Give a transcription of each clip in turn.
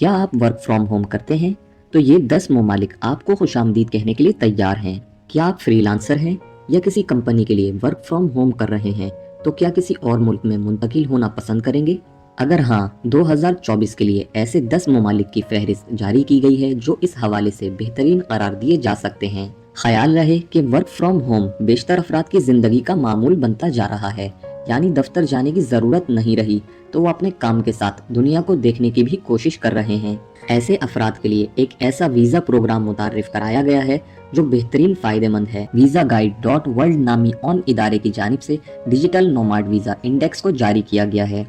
क्या आप work from home करते हैं? तो ये 10 ममालिक आपको खुशामदीद कहने के लिए तैयार हैं। क्या आप फ्रीलांसर हैं या किसी कंपनी के लिए वर्क फ्रॉम होम कर रहे हैं? तो क्या किसी और मुल्क में मुंतकिल होना पसंद करेंगे? अगर हाँ, 2024 के लिए ऐसे 10 ममालिक की फहरिस्त जारी की गई है जो इस हवाले से बेहतरीन करार दिए जा सकते हैं। ख्याल रहे कि वर्क फ्रॉम होम बेशतर अफराद की जिंदगी का मामूल बनता जा रहा है, यानी दफ्तर जाने की जरूरत नहीं रही तो वो अपने काम के साथ दुनिया को देखने की भी कोशिश कर रहे हैं। ऐसे अफराद के लिए एक ऐसा वीज़ा प्रोग्राम मुतारिफ कराया गया है जो बेहतरीन फायदेमंद है। वीज़ा गाइड डॉट वर्ल्ड नामी ऑन इदारे की जानिब से डिजिटल नोमाड वीज़ा इंडेक्स को जारी किया गया है।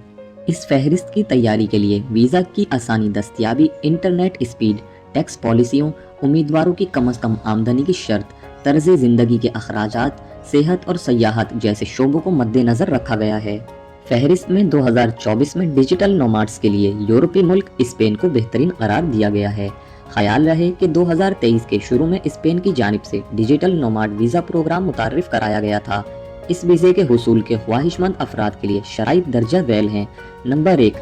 इस फहरिस्त की तैयारी के लिए वीज़ा की आसानी, दस्तयाबी, इंटरनेट स्पीड, टैक्स पॉलिसियों, उम्मीदवारों की कम अज़ कम आमदनी की शर्त, तर्ज ज़िंदगी के अखराजात, सेहत और सयाहत जैसे शोबों को मद्देनज़र रखा गया है। फहरिस्त में 2024 में डिजिटल नोमाड्स के लिए यूरोपीय मुल्क स्पेन को बेहतरीन करार दिया गया है। ख्याल रहे कि 2023 के शुरू में स्पेन की जानिब से डिजिटल नोमाड वीज़ा प्रोग्राम मुतारिफ कराया गया था। इस वीज़े के हुसूल के ख्वाहिशमंद अफराद के लिए शराइत दर्जा दैल हैं। नंबर 1,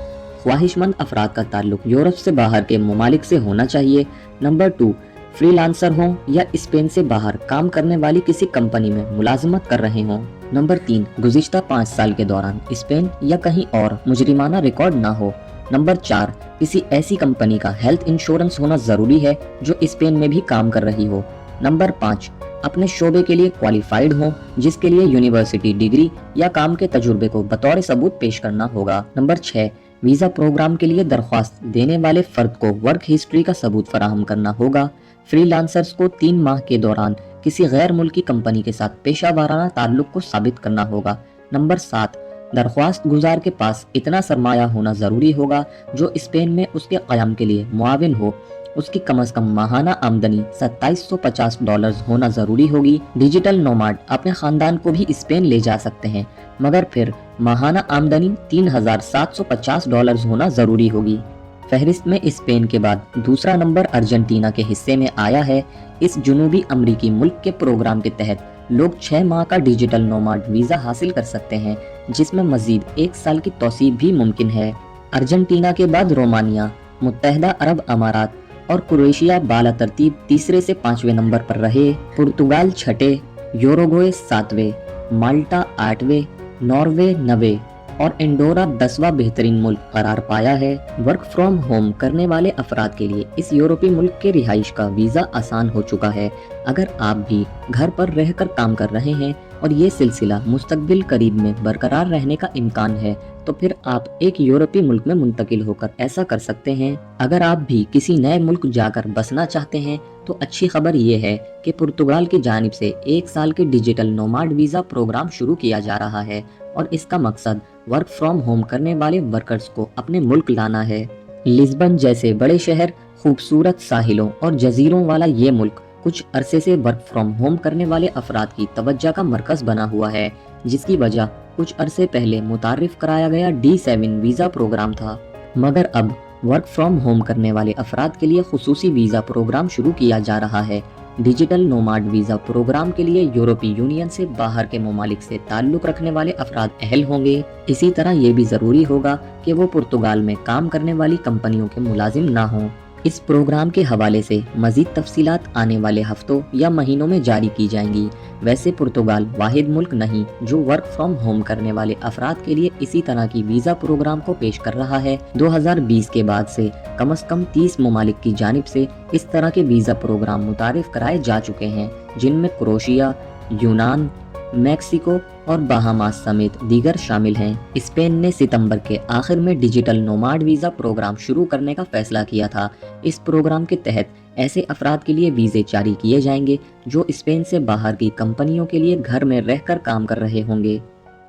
ख्वाहिशमंद अफराद का ताल्लुक यूरोप से बाहर के ममालिक से होना चाहिए। नंबर 2, फ्रीलांसर हों या स्पेन से बाहर काम करने वाली किसी कंपनी में मुलाजमत कर रहे हों। नंबर 3, गुज़िश्ता 5 साल के दौरान स्पेन या कहीं और मुजरिमाना रिकॉर्ड ना हो। नंबर 4, किसी ऐसी कंपनी का हेल्थ इंश्योरेंस होना जरूरी है जो स्पेन में भी काम कर रही हो। नंबर 5, अपने शोबे के लिए क्वालिफाइड हो जिसके लिए यूनिवर्सिटी डिग्री या काम के तजुर्बे को बतौर सबूत पेश करना होगा। नंबर 6, वीज़ा प्रोग्राम के लिए दरख्वास्त देने वाले फर्द को वर्क हिस्ट्री का सबूत फराहम करना होगा। फ्रीलांसर्स को 3 माह के दौरान किसी गैर मुल्की कंपनी के साथ पेशा वाराना ताल्लुक को साबित करना होगा। नंबर 7, दरख्वास्त गुजार के पास इतना सरमाया होना जरूरी होगा जो स्पेन में उसके क़याम के लिए मुआविन हो। उसकी कम अज़ कम माहाना आमदनी $2750 होना जरूरी होगी। डिजिटल नोमाड अपने खानदान को भी स्पेन ले जा सकते हैं, मगर फिर माहाना आमदनी $3750 होना जरूरी होगी। फहरिस्त में स्पेन के बाद दूसरा नंबर अर्जेंटीना के हिस्से में आया है। इस जुनूबी अमरीकी मुल्क के प्रोग्राम के तहत लोग 6 माह का डिजिटल नोमाड वीज़ा हासिल कर सकते हैं, जिसमें मजीद 1 साल की तौसीब भी मुमकिन है। अर्जेंटीना के बाद रोमानिया, मुत्तहदा अरब अमारात और क्रोएशिया बाला तरतीब तीसरे से 5वें नंबर पर रहे। पुर्तगाल 6, यूरुग्वे 7वें, माल्टा 8वें, नॉर्वे 9वें और एंडोरा 10वां बेहतरीन मुल्क करार पाया है। वर्क फ्रॉम होम करने वाले अफराद के लिए इस यूरोपीय मुल्क के रिहाइश का वीज़ा आसान हो चुका है। अगर आप भी घर पर रहकर काम कर रहे हैं और ये सिलसिला मुस्तकबिल करीब में बरकरार रहने का इम्कान है, तो फिर आप एक यूरोपीय मुल्क में मुंतकिल होकर ऐसा कर सकते हैं। अगर आप भी किसी नए मुल्क जाकर बसना चाहते हैं तो अच्छी खबर ये है कि पुर्तगाल की जानिब से 1 साल के डिजिटल नोमाड वीज़ा प्रोग्राम शुरू किया जा रहा है और इसका मकसद वर्क फ्रॉम होम करने वाले वर्कर्स को अपने मुल्क लाना है। लिस्बन जैसे बड़े शहर, खूबसूरत साहिलों और जजीरों वाला ये मुल्क कुछ अरसे से वर्क फ्रॉम होम करने वाले अफराद की तवज्जो का मरकज बना हुआ है, जिसकी वजह कुछ अरसे पहले मुतारिफ कराया गया D7 वीज़ा प्रोग्राम था। मगर अब वर्क फ्रॉम होम करने वाले अफराद के लिए खुसूसी वीज़ा प्रोग्राम शुरू किया जा रहा है। डिजिटल नोमाड वीज़ा प्रोग्राम के लिए यूरोपीय यूनियन से बाहर के ममालिक से ताल्लुक़ रखने वाले अफराद अहल होंगे। इसी तरह ये भी ज़रूरी होगा कि वो पुर्तगाल में काम करने वाली कंपनियों के मुलाजिम ना हों। इस प्रोग्राम के हवाले से मज़ीद तफसीलात आने वाले हफ्तों या महीनों में जारी की जाएंगी। वैसे पुर्तगाल वाहिद मुल्क नहीं जो वर्क फ्रॉम होम करने वाले अफराद के लिए इसी तरह की वीज़ा प्रोग्राम को पेश कर रहा है। 2020 के बाद से कम अज़ कम 30 ममालिक की जानिब से इस तरह के वीज़ा प्रोग्राम मुतारिफ कराए जा चुके हैं, जिनमें क्रोएशिया, यूनान, मैक्सिको और बहामास समेत दीगर शामिल हैं। स्पेन ने सितंबर के आखिर में डिजिटल नोमाड वीज़ा प्रोग्राम शुरू करने का फैसला किया था। इस प्रोग्राम के तहत ऐसे अफराद के लिए वीज़े जारी किए जाएंगे जो स्पेन से बाहर की कंपनियों के लिए घर में रहकर काम कर रहे होंगे।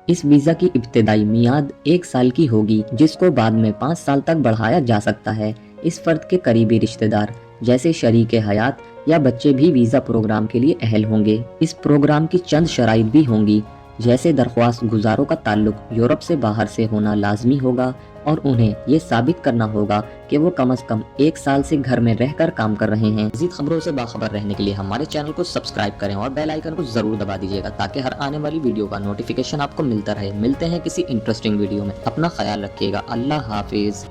इस वीज़ा की इब्तिदाई मियाद 1 साल की होगी, जिसको बाद में 5 साल तक बढ़ाया जा सकता है। इस फर्द के करीबी रिश्तेदार जैसे शरीके हयात या बच्चे भी वीज़ा प्रोग्राम के लिए अहल होंगे। इस प्रोग्राम की चंद शराइत भी होंगी, जैसे दरख्वास्त गुजारों का ताल्लुक यूरोप से बाहर से होना लाजमी होगा और उन्हें ये साबित करना होगा कि वो कम अज़ कम 1 साल से घर में रहकर काम कर रहे हैं। मज़ीद खबरों से बाखबर रहने के लिए हमारे चैनल को सब्सक्राइब करें और बेल आइकन को ज़रूर दबा दीजिएगा ताकि हर आने वाली वीडियो का नोटिफिकेशन आपको मिलता रहे। मिलते हैं किसी इंटरेस्टिंग वीडियो में। अपना ख्याल रखिएगा। अल्लाह हाफिज़।